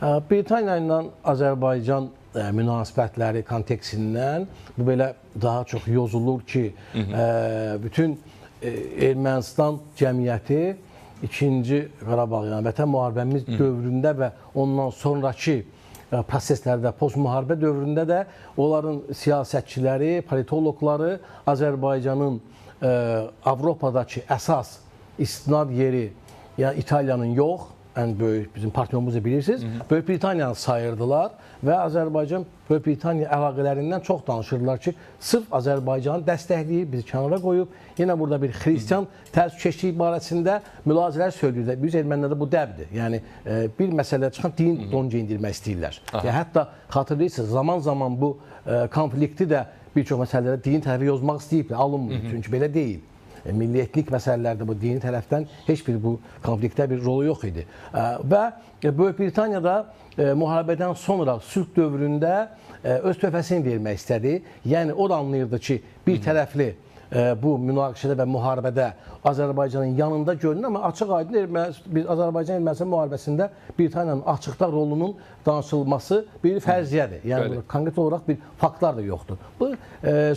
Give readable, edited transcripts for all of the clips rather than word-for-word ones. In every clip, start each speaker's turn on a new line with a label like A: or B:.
A: Britaniya ilə Azərbaycan münasibətləri kontekstindən bu belə daha çox yozulur ki, bütün Ermənistan cəmiyyəti İkinci Qarabağ, yəni Vətən müharibəmiz dövründə və ondan sonraki proseslərdə, post-müharibə dövründə də onların siyasətçiləri, politoloqları Azərbaycanın Avropadakı əsas istinad yeri, yəni İtaliyanın yox, ən böyük bizim partnyorumuzu bilirsiniz, Böyük Britaniyanı sayırdılar və Azərbaycan Böyük Britaniya əlaqələrindən çox danışırdılar ki, sırf Azərbaycanı dəstəkləyib, bizi kənara qoyub, yenə burada bir xristian təəssübkeşliyi barəsində mülahizələr söyləyirlər. Biz ermənilərdə bu dəbdir. Yəni, bir məsələ çıxan din don geyindirmək istəyirlər. Yəni, hətta xatırlayırsınız, zaman-zaman bu konflikti də bir çox məsələlərdə din tərəfi yozmaq istəyiblər, alınmır. Çünki belə deyil. Milli etnik məsələlərdə bu dini tərəfdən heç bir bu konfliktdə bir rolu yox idi. Və Böyük Britaniyada müharibədən sonra sülh dövründə öz töhfəsini vermək istədi. Yəni, o da anlayırdı ki, bir tərəfli bu münaqişədə və müharibədə Azərbaycanın yanında görünür, amma açıq aydın biz Azərbaycan-Ermənistan müharibəsində Britaniyanın açıqda rolunun danışılması bir fərziyyədir. Yəni, konkret olaraq bir faktlar da yoxdur. Bu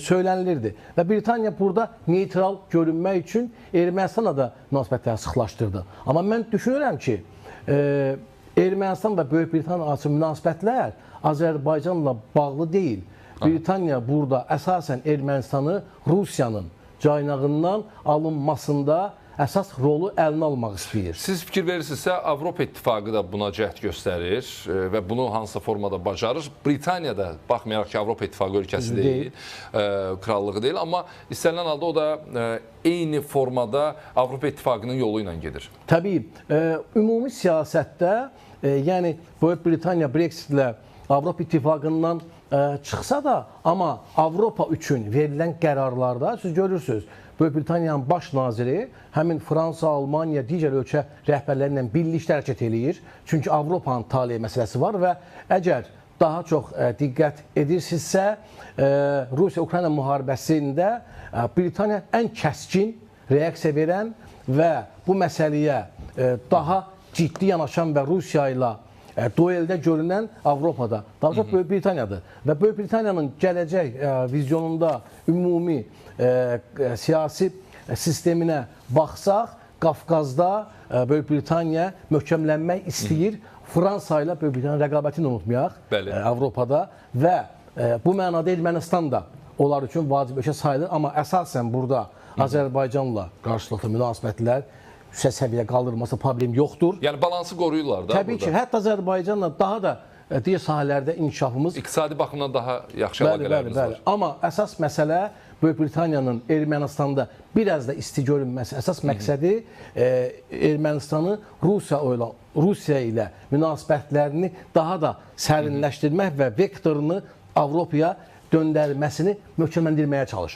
A: söylənilirdi və Britaniya burada neytral görünmək üçün Ermənistanla da münasibətləri sıxlaşdırdı. Amma mən düşünürəm ki, Ermənistan və Böyük Britaniya arasında münasibətlər Azərbaycanla bağlı deyil. Britaniya burada əsasən Ermənistanı Rusiyanın caynağından alınmasında əsas rolu əlinə almaq istəyir.
B: Siz fikir verirsinizsə, Avropa İttifaqı da buna cəhd göstərir və bunu hansısa formada bacarır. Britaniya da, baxmayaraq ki, Avropa İttifaqı ölkəsi deyil, krallığı deyil, amma istənilən halda o da eyni formada Avropa İttifaqının yolu ilə gedir.
A: Təbii, ümumi siyasətdə, yəni Böyük Britaniya Brexitlə Avropa İttifaqından çıxsa da, amma Avropa üçün verilən qərarlarda siz görürsünüz, Böyük Britaniyanın baş naziri həmin Fransa, Almaniya, digər ölkə rəhbərləri ilə birlikdə hərəkət eləyir. Çünki Avropanın taleyi məsələsi var və əgər daha çox diqqət edirsinizsə, Rusiya-Ukrayna müharibəsində Britaniya ən kəskin reaksiya verən və bu məsələyə daha ciddi yanaşan və Rusiya ilə dueldə görünən Avropada, daha çox Böyük Britaniyadır. Və Böyük Britaniyanın gələcək vizyonunda ümumi siyasi sisteminə baxsaq, Qafqazda Böyük Britaniya möhkəmlənmək istəyir. Fransa ilə Böyük Britaniyanın rəqabətini unutmayaq Avropada və bu mənada Ermənistan da onlar üçün vacib ölkə sayılır. Amma əsasən burada Azərbaycanla qarşılıqlı münasibətlər yüksək səviyyə qaldırılması problem yoxdur.
B: Yəni balansı qoruyurlar da.
A: Təbii ki, hətta Azərbaycanla daha da digər sahələrdə inkişafımız
B: iqtisadi baxımdan daha yaxşı əlaqələrimiz var.
A: Amma əsas məsələ Böyük Britaniyanın Ermənistanda biraz da isti görünməsi. Əsas məqsədi Ermənistanı Rusiya ilə münasibətlərini daha da sərinləşdirmək və vektorunu Avropaya döndərməsini möhkəmləndirməyə çalışır.